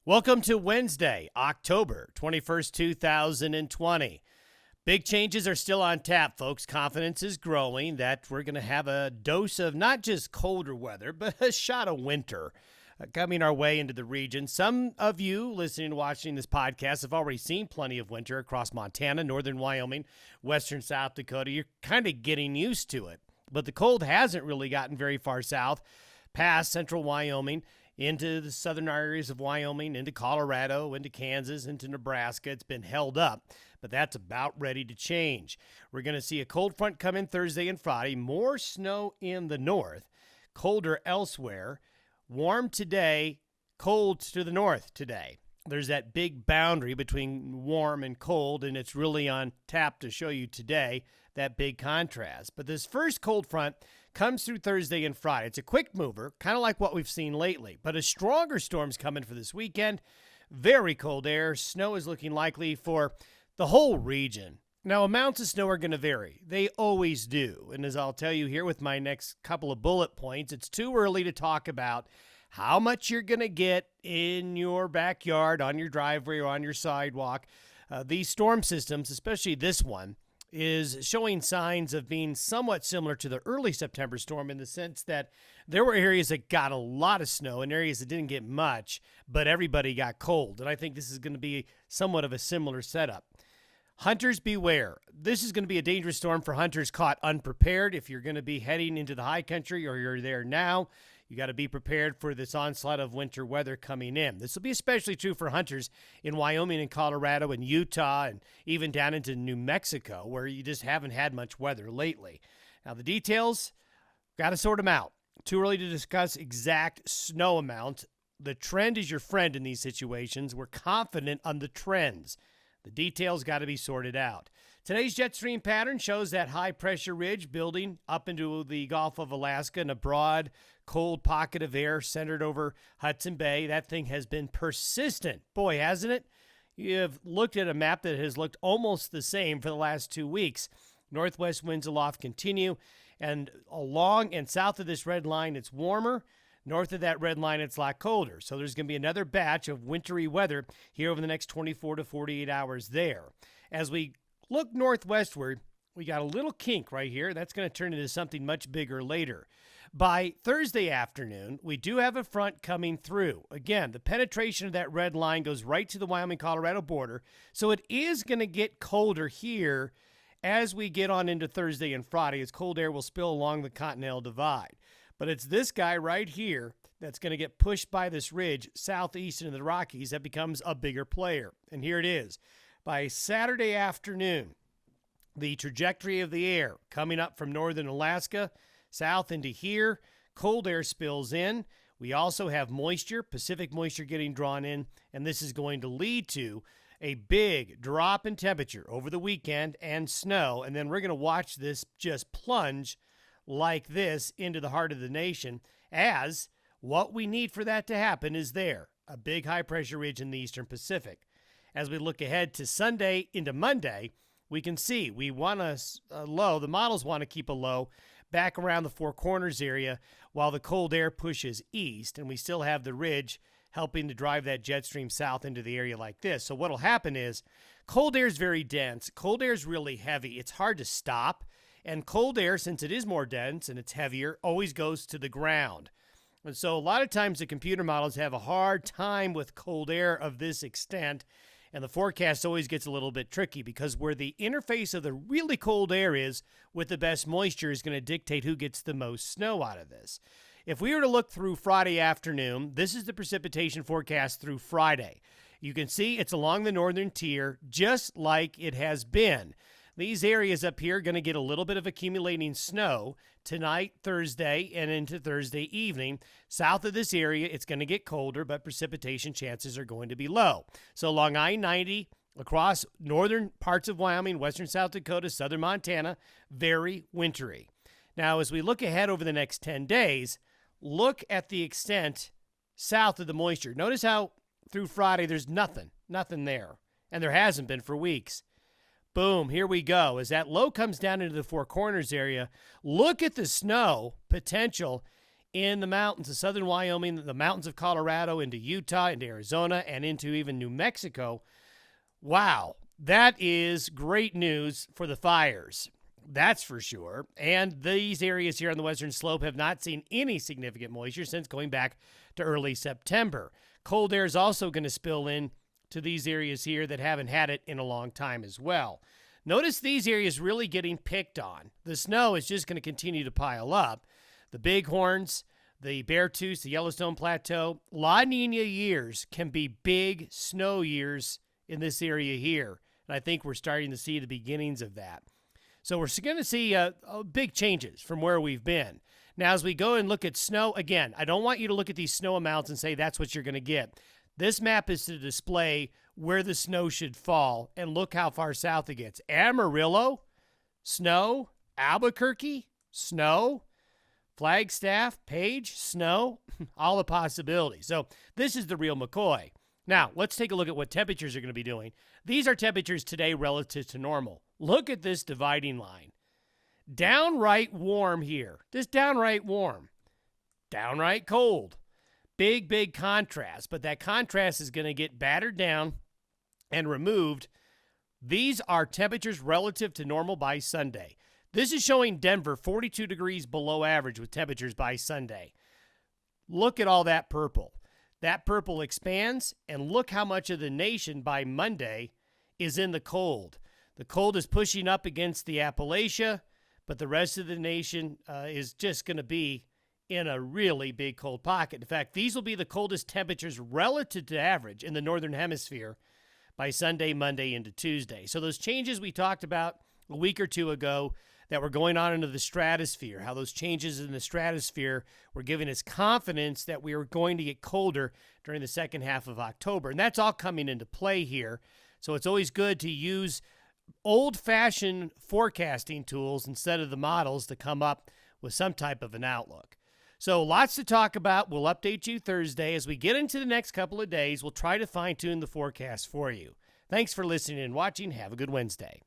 Welcome to Wednesday, October 21st, 2020. Big changes are still on tap, folks. Confidence is growing that we're going to have a dose of not just colder weather, but a shot of winter coming our way into the region. Some of you listening and watching this podcast have already seen plenty of winter across Montana, northern Wyoming, western South Dakota. You're kind of getting used to it. But the cold hasn't really gotten very far south, past central Wyoming, into the southern areas of Wyoming, into Colorado, into Kansas, into Nebraska. It's been held up, but that's about ready to change. We're going to see a cold front come in Thursday and Friday, more snow in the north, colder elsewhere, warm today, cold to the north today. There's that big boundary between warm and cold, and it's really on tap to show you today that big contrast. But this first cold front comes through Thursday and Friday. It's a quick mover, kind of like what we've seen lately, but a stronger storm's coming for this weekend. Very cold air. Snow is looking likely for the whole region. Now, amounts of snow are going to vary. They always do. And as I'll tell you here with my next couple of bullet points, it's too early to talk about how much you're going to get in your backyard, on your driveway, or on your sidewalk. These storm systems, especially this one, is showing signs of being somewhat similar to the early September storm in the sense that there were areas that got a lot of snow and areas that didn't get much, but everybody got cold. And I think this is going to be somewhat of a similar setup. Hunters beware. This is going to be a dangerous storm for hunters caught unprepared. If you're going to be heading into the high country or you're there now, you got to be prepared for this onslaught of winter weather coming in. This will be especially true for hunters in Wyoming and Colorado and Utah and even down into New Mexico, where you just haven't had much weather lately. Now, the details, got to sort them out. Too early to discuss exact snow amount. The trend is your friend in these situations. We're confident on the trends. The details got to be sorted out. Today's jet stream pattern shows that high-pressure ridge building up into the Gulf of Alaska in a broad, cold pocket of air centered over Hudson Bay. That thing has been persistent. Boy, hasn't it? You have looked at a map that has looked almost the same for the last 2 weeks. Northwest winds aloft continue, and along and south of this red line, it's warmer. North of that red line, it's a lot colder. So there's going to be another batch of wintry weather here over the next 24 to 48 hours there. As we look northwestward, we got a little kink right here. That's going to turn into something much bigger later. By Thursday afternoon, we do have a front coming through. Again, the penetration of that red line goes right to the Wyoming-Colorado border. So it is going to get colder here as we get on into Thursday and Friday, as cold air will spill along the Continental Divide. But it's this guy right here that's going to get pushed by this ridge southeast into the Rockies that becomes a bigger player. And here it is. By Saturday afternoon, the trajectory of the air coming up from northern Alaska south into here, cold air spills in. We also have moisture, Pacific moisture getting drawn in, and this is going to lead to a big drop in temperature over the weekend and snow. And then we're going to watch this just plunge like this into the heart of the nation, as what we need for that to happen is there, a big high-pressure ridge in the eastern Pacific. As we look ahead to Sunday into Monday, we can see we want a low, the models want to keep a low back around the Four Corners area while the cold air pushes east, and we still have the ridge helping to drive that jet stream south into the area like this. So what'll happen is cold air is very dense. Cold air is really heavy. It's hard to stop. And cold air, since it is more dense and it's heavier, always goes to the ground. And so a lot of times the computer models have a hard time with cold air of this extent, and the forecast always gets a little bit tricky because where the interface of the really cold air is with the best moisture is going to dictate who gets the most snow out of this. If we were to look through Friday afternoon, this is the precipitation forecast through Friday. You can see it's along the northern tier, just like it has been. These areas up here are going to get a little bit of accumulating snow tonight, Thursday, and into Thursday evening. South of this area, it's going to get colder, but precipitation chances are going to be low. So along I-90, across northern parts of Wyoming, western South Dakota, southern Montana, very wintry. Now, as we look ahead over the next 10 days, look at the extent south of the moisture. Notice how through Friday there's nothing there, and there hasn't been for weeks. Boom, here we go. As that low comes down into the Four Corners area, look at the snow potential in the mountains of southern Wyoming, the mountains of Colorado, into Utah, into Arizona, and into even New Mexico. Wow, that is great news for the fires. That's for sure. And these areas here on the western slope have not seen any significant moisture since going back to early September. Cold air is also going to spill in to these areas here that haven't had it in a long time as well. Notice these areas really getting picked on. The snow is just going to continue to pile up. The Bighorns, the Beartooths, the Yellowstone Plateau, La Nina years can be big snow years in this area here. And I think we're starting to see the beginnings of that. So we're going to see big changes from where we've been. Now, as we go and look at snow, again, I don't want you to look at these snow amounts and say that's what you're going to get. This map is to display where the snow should fall, and look how far south it gets. Amarillo, snow. Albuquerque, snow. Flagstaff, Page, snow. All the possibilities. So this is the real McCoy. Now, let's take a look at what temperatures are going to be doing. These are temperatures today relative to normal. Look at this dividing line. Downright warm here. Just downright warm. Downright cold. Big, big contrast. But that contrast is going to get battered down and removed. These are temperatures relative to normal by Sunday. This is showing Denver 42 degrees below average with temperatures by Sunday. Look at all that purple. That purple expands, and look how much of the nation by Monday is in the cold. The cold is pushing up against the Appalachia, but the rest of the nation is just going to be in a really big cold pocket. In fact, these will be the coldest temperatures relative to average in the northern hemisphere by Sunday, Monday, into Tuesday. So those changes we talked about a week or two ago that were going on into the stratosphere, how those changes in the stratosphere were giving us confidence that we were going to get colder during the second half of October. And that's all coming into play here. So it's always good to use old-fashioned forecasting tools instead of the models to come up with some type of an outlook. So lots to talk about. We'll update you Thursday. As we get into the next couple of days, we'll try to fine-tune the forecast for you. Thanks for listening and watching. Have a good Wednesday.